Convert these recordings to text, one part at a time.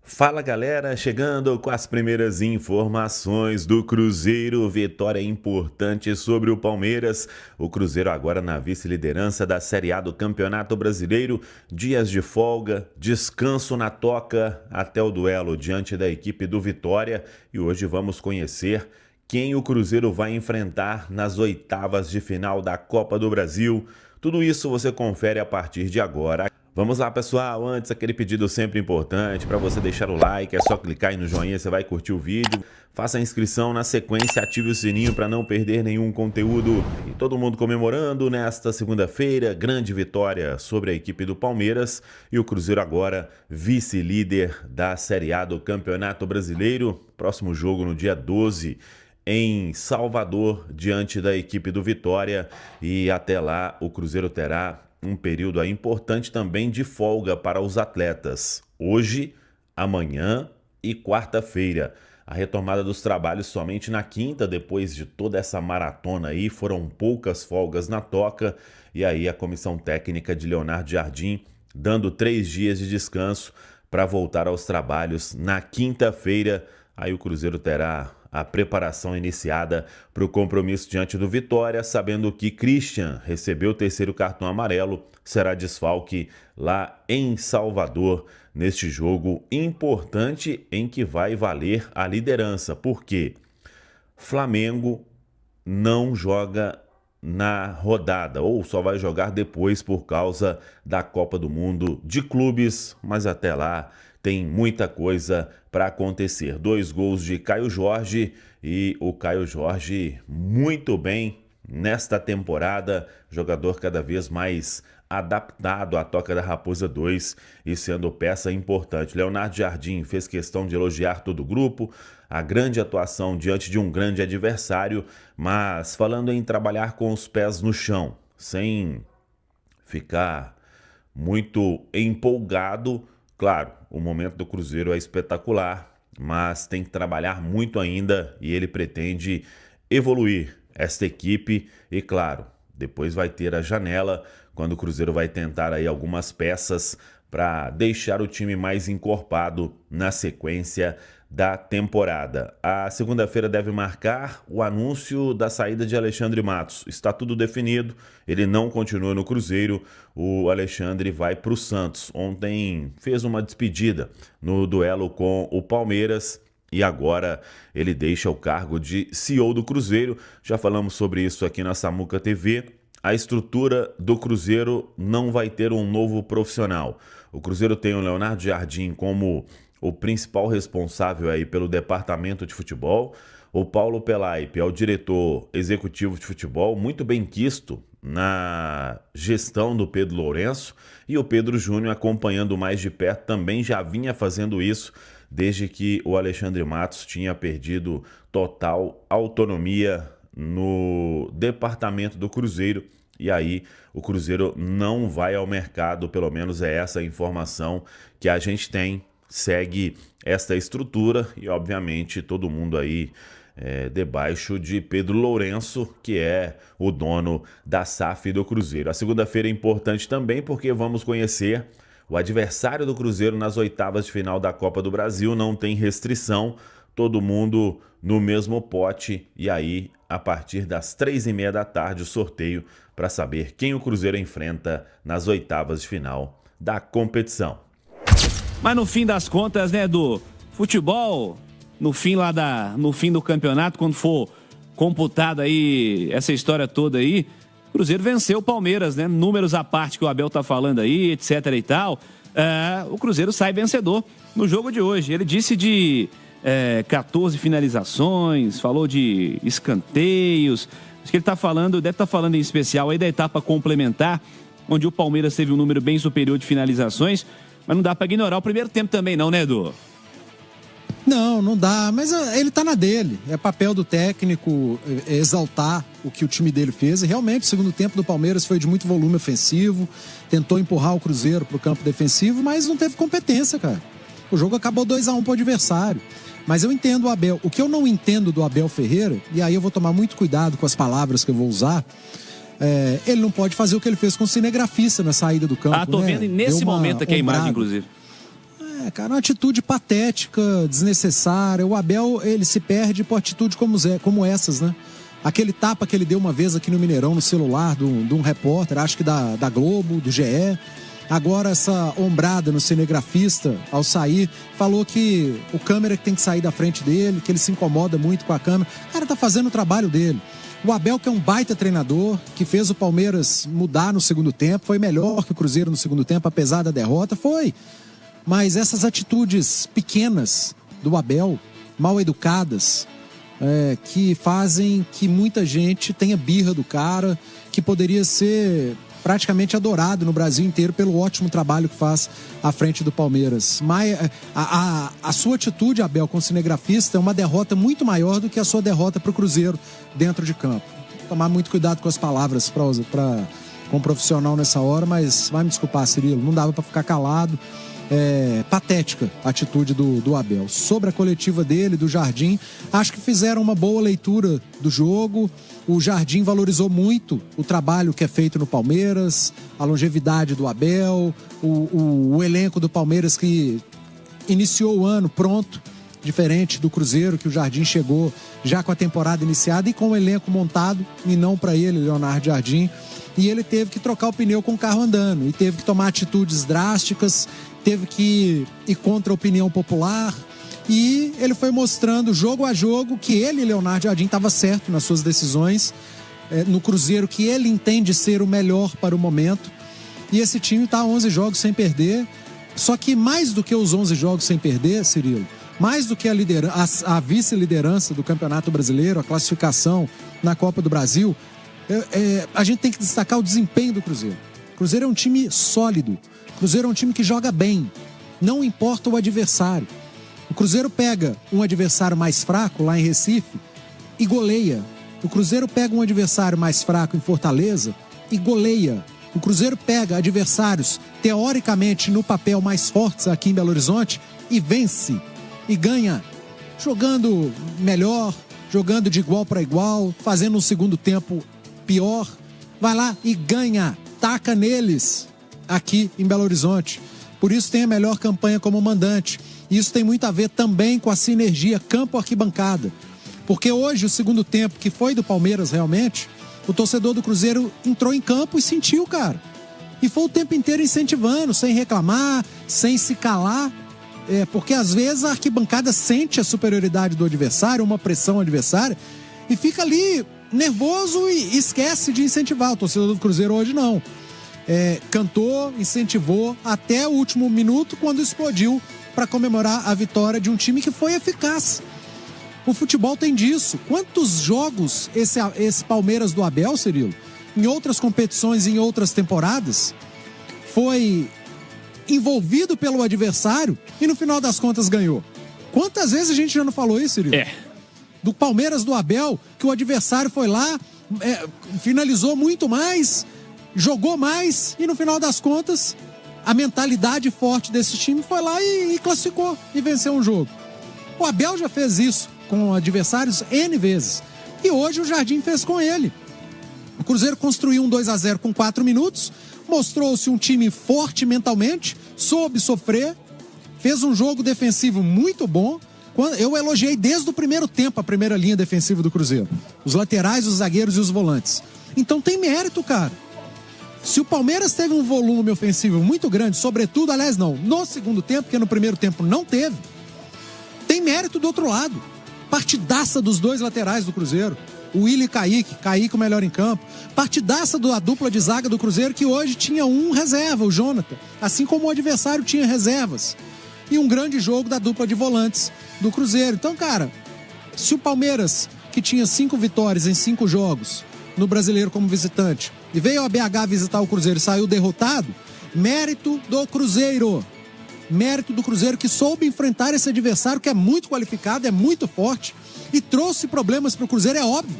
Fala galera, chegando com as primeiras informações do Cruzeiro, vitória importante sobre o Palmeiras, o Cruzeiro agora na vice-liderança da Série A do Campeonato Brasileiro, dias de folga, descanso na toca até o duelo diante da equipe do Vitória e hoje vamos conhecer quem o Cruzeiro vai enfrentar nas oitavas de final da Copa do Brasil. Tudo isso você confere a partir de agora. Vamos lá, pessoal, antes aquele pedido sempre importante para você deixar o like, é só clicar aí no joinha, você vai curtir o vídeo, faça a inscrição na sequência, ative o sininho para não perder nenhum conteúdo. E todo mundo comemorando nesta segunda-feira, grande vitória sobre a equipe do Palmeiras e o Cruzeiro agora vice-líder da Série A do Campeonato Brasileiro, próximo jogo no dia 12 em Salvador, diante da equipe do Vitória, e até lá o Cruzeiro terá um período aí importante também de folga para os atletas. Hoje, amanhã e quarta-feira. A retomada dos trabalhos somente na quinta, depois de toda essa maratona aí, foram poucas folgas na toca, e aí a comissão técnica de Leonardo Jardim dando 3 dias de descanso para voltar aos trabalhos na quinta-feira. Aí o Cruzeiro terá a preparação iniciada para o compromisso diante do Vitória, sabendo que Christian recebeu o terceiro cartão amarelo, será desfalque lá em Salvador, neste jogo importante em que vai valer a liderança, porque Flamengo não joga na rodada, ou só vai jogar depois por causa da Copa do Mundo de Clubes, mas até lá tem muita coisa para acontecer. 2 gols de Caio Jorge e o Caio Jorge muito bem nesta temporada, jogador cada vez mais adaptado à Toca da Raposa 2 e sendo peça importante. Leonardo Jardim fez questão de elogiar todo o grupo, a grande atuação diante de um grande adversário, mas falando em trabalhar com os pés no chão, sem ficar muito empolgado. Claro, o momento do Cruzeiro é espetacular, mas tem que trabalhar muito ainda e ele pretende evoluir esta equipe e, claro, depois vai ter a janela, quando o Cruzeiro vai tentar aí algumas peças para deixar o time mais encorpado na sequência da temporada. A segunda-feira deve marcar o anúncio da saída de Alexandre Matos. Está tudo definido, ele não continua no Cruzeiro, o Alexandre vai para o Santos. Ontem fez uma despedida no duelo com o Palmeiras e agora ele deixa o cargo de CEO do Cruzeiro. Já falamos sobre isso aqui na Samuca TV. A estrutura do Cruzeiro não vai ter um novo profissional. O Cruzeiro tem o Leonardo Jardim como o principal responsável aí pelo departamento de futebol. O Paulo Pelaipe é o diretor executivo de futebol, muito bem quisto na gestão do Pedro Lourenço, e o Pedro Júnior, acompanhando mais de perto, também já vinha fazendo isso desde que o Alexandre Matos tinha perdido total autonomia no departamento do Cruzeiro. E aí o Cruzeiro não vai ao mercado, pelo menos é essa a informação que a gente tem. Segue esta estrutura e obviamente todo mundo aí debaixo de Pedro Lourenço, que é o dono da SAF do Cruzeiro. A segunda-feira é importante também porque vamos conhecer o adversário do Cruzeiro nas oitavas de final da Copa do Brasil. Não tem restrição, todo mundo no mesmo pote, e aí a partir das 3h30 da tarde o sorteio para saber quem o Cruzeiro enfrenta nas oitavas de final da competição. Mas no fim das contas, né, do futebol, no fim do campeonato, quando for computado aí essa história toda aí, o Cruzeiro venceu o Palmeiras, né? Números à parte que o Abel tá falando aí, etc e tal. O Cruzeiro sai vencedor no jogo de hoje. Ele disse de 14 finalizações, falou de escanteios. Acho que ele tá falando, deve estar falando em especial aí da etapa complementar, onde o Palmeiras teve um número bem superior de finalizações. Mas não dá pra ignorar o primeiro tempo também não, né, Edu? Não dá, mas ele tá na dele. É papel do técnico exaltar o que o time dele fez. E realmente o segundo tempo do Palmeiras foi de muito volume ofensivo, tentou empurrar o Cruzeiro pro campo defensivo, mas não teve competência, cara. O jogo acabou 2-1 pro adversário. Mas eu entendo o Abel. O que eu não entendo do Abel Ferreira, e aí eu vou tomar muito cuidado com as palavras que eu vou usar, ele não pode fazer o que ele fez com o cinegrafista na saída do campo. Tô vendo nesse momento aqui a imagem, inclusive. Cara, uma atitude patética, desnecessária. O Abel, ele se perde por atitude como essas, né? Aquele tapa que ele deu uma vez aqui no Mineirão, no celular de um repórter, acho que da Globo, do GE. Agora essa ombrada no cinegrafista, ao sair, falou que o câmera tem que sair da frente dele, que ele se incomoda muito com a câmera. O cara tá fazendo o trabalho dele. O Abel, que é um baita treinador, que fez o Palmeiras mudar no segundo tempo, foi melhor que o Cruzeiro no segundo tempo, apesar da derrota, foi. Mas essas atitudes pequenas do Abel, mal educadas, que fazem que muita gente tenha birra do cara, que poderia ser praticamente adorado no Brasil inteiro pelo ótimo trabalho que faz à frente do Palmeiras. Mas a sua atitude, Abel, com o cinegrafista, é uma derrota muito maior do que a sua derrota para o Cruzeiro dentro de campo. Tomar muito cuidado com as palavras com um profissional nessa hora, mas vai me desculpar, Cirilo, não dava para ficar calado. Patética a atitude do Abel. Sobre a coletiva dele, do Jardim, acho que fizeram uma boa leitura do jogo. O Jardim valorizou muito o trabalho que é feito no Palmeiras, a longevidade do Abel, o elenco do Palmeiras que iniciou o ano pronto, diferente do Cruzeiro, que o Jardim chegou já com a temporada iniciada e com o elenco montado, e não para ele, Leonardo Jardim. E ele teve que trocar o pneu com o carro andando, e teve que tomar atitudes drásticas, teve que ir contra a opinião popular, e ele foi mostrando jogo a jogo que ele, Leonardo Jardim, estava certo nas suas decisões, no Cruzeiro, que ele entende ser o melhor para o momento, e esse time está 11 jogos sem perder. Só que mais do que os 11 jogos sem perder, Cirilo, mais do que a vice-liderança do Campeonato Brasileiro, a classificação na Copa do Brasil, a gente tem que destacar o desempenho do Cruzeiro. O Cruzeiro é um time sólido. O Cruzeiro é um time que joga bem. Não importa o adversário. O Cruzeiro pega um adversário mais fraco lá em Recife e goleia. O Cruzeiro pega um adversário mais fraco em Fortaleza e goleia. O Cruzeiro pega adversários teoricamente no papel mais fortes aqui em Belo Horizonte e vence. E ganha jogando melhor, jogando de igual para igual, fazendo um segundo tempo pior. Vai lá e ganha, taca neles aqui em Belo Horizonte. Por isso tem a melhor campanha como mandante. Isso tem muito a ver também com a sinergia campo-arquibancada. Porque hoje, o segundo tempo, que foi do Palmeiras realmente, o torcedor do Cruzeiro entrou em campo e sentiu, cara. E foi o tempo inteiro incentivando, sem reclamar, sem se calar. Porque às vezes a arquibancada sente a superioridade do adversário, uma pressão adversária, e fica ali nervoso e esquece de incentivar. O torcedor do Cruzeiro hoje não. Cantou, incentivou até o último minuto, quando explodiu para comemorar a vitória de um time que foi eficaz. O futebol tem disso. Quantos jogos esse Palmeiras do Abel, Cirilo, em outras competições, em outras temporadas, foi envolvido pelo adversário e no final das contas ganhou? Quantas vezes a gente já não falou isso, Cirilo? Do Palmeiras do Abel, que o adversário foi lá, finalizou muito mais, jogou mais e no final das contas a mentalidade forte desse time foi lá e classificou e venceu um jogo. O Abel já fez isso com adversários N vezes. E hoje o Jardim fez com ele. O Cruzeiro construiu um 2-0 com 4 minutos, mostrou-se um time forte mentalmente, soube sofrer, fez um jogo defensivo muito bom. Eu elogiei desde o primeiro tempo a primeira linha defensiva do Cruzeiro. Os laterais, os zagueiros e os volantes. Então tem mérito, cara. Se o Palmeiras teve um volume ofensivo muito grande, sobretudo, aliás não, no segundo tempo, porque no primeiro tempo não teve, tem mérito do outro lado. Partidaça dos dois laterais do Cruzeiro, o Willi e Kaique o melhor em campo. Partidaça da dupla de zaga do Cruzeiro, que hoje tinha um reserva, o Jonathan, assim como o adversário tinha reservas. E um grande jogo da dupla de volantes do Cruzeiro. Então, cara, se o Palmeiras, que tinha 5 vitórias em 5 jogos no Brasileiro como visitante, e veio a BH visitar o Cruzeiro e saiu derrotado, mérito do Cruzeiro. Mérito do Cruzeiro, que soube enfrentar esse adversário que é muito qualificado, é muito forte e trouxe problemas para o Cruzeiro, é óbvio.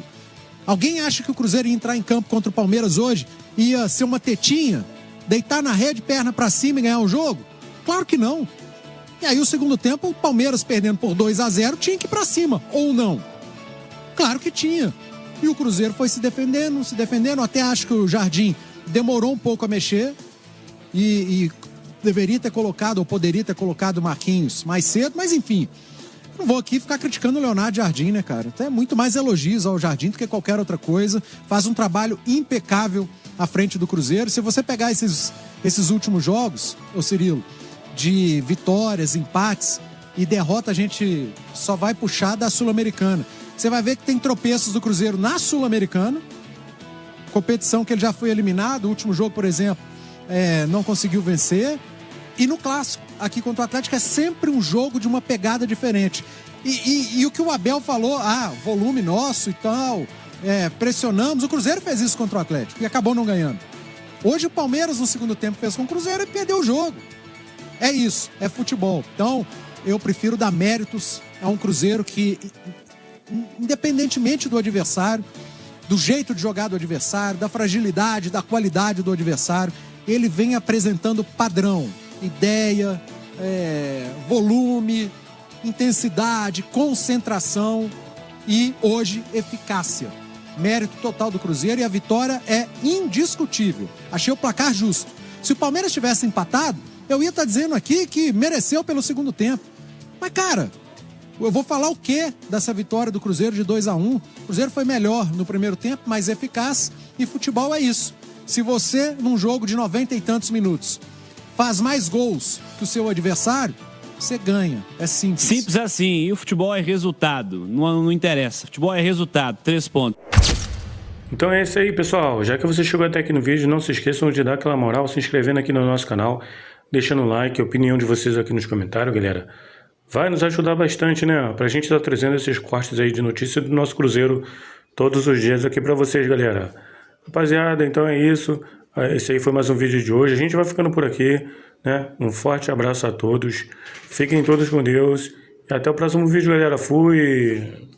Alguém acha que o Cruzeiro ia entrar em campo contra o Palmeiras hoje, ia ser uma tetinha, deitar na rede, perna para cima e ganhar o jogo? Claro que não. E aí o segundo tempo, o Palmeiras perdendo por 2-0, tinha que ir para cima, ou não? Claro que tinha. E o Cruzeiro foi se defendendo, até acho que o Jardim demorou um pouco a mexer e deveria ter colocado ou poderia ter colocado o Marquinhos mais cedo, mas enfim, não vou aqui ficar criticando o Leonardo Jardim, né, cara? Tem muito mais elogios ao Jardim do que qualquer outra coisa, faz um trabalho impecável à frente do Cruzeiro. Se você pegar esses últimos jogos, ô Cirilo, de vitórias, empates e derrota, a gente só vai puxar da Sul-Americana. Você vai ver que tem tropeços do Cruzeiro na Sul-Americana, competição que ele já foi eliminado. O último jogo, por exemplo, não conseguiu vencer. E no Clássico, aqui contra o Atlético, é sempre um jogo de uma pegada diferente. E o que o Abel falou, volume nosso e tal, pressionamos. O Cruzeiro fez isso contra o Atlético e acabou não ganhando. Hoje o Palmeiras no segundo tempo fez com o Cruzeiro e perdeu o jogo. É isso, é futebol. Então, eu prefiro dar méritos a um Cruzeiro que, independentemente do adversário, do jeito de jogar do adversário, da fragilidade, da qualidade do adversário, ele vem apresentando padrão, ideia, volume, intensidade, concentração e, hoje, eficácia. Mérito total do Cruzeiro, e a vitória é indiscutível. Achei o placar justo. Se o Palmeiras tivesse empatado, eu ia estar dizendo aqui que mereceu pelo segundo tempo. Mas, cara, eu vou falar o quê dessa vitória do Cruzeiro de 2-1? O Cruzeiro foi melhor no primeiro tempo, mais eficaz, e futebol é isso. Se você, num jogo de 90 e tantos minutos, faz mais gols que o seu adversário, você ganha. É simples. Simples assim. E o futebol é resultado. Não interessa. Futebol é resultado. 3 pontos. Então é isso aí, pessoal. Já que você chegou até aqui no vídeo, não se esqueçam de dar aquela moral, se inscrevendo aqui no nosso canal, deixando o like, a opinião de vocês aqui nos comentários, galera. Vai nos ajudar bastante, né? Pra gente estar trazendo esses cortes aí de notícia do nosso Cruzeiro todos os dias aqui pra vocês, galera. Rapaziada, então é isso. Esse aí foi mais um vídeo de hoje. A gente vai ficando por aqui, né? Um forte abraço a todos. Fiquem todos com Deus. E até o próximo vídeo, galera. Fui!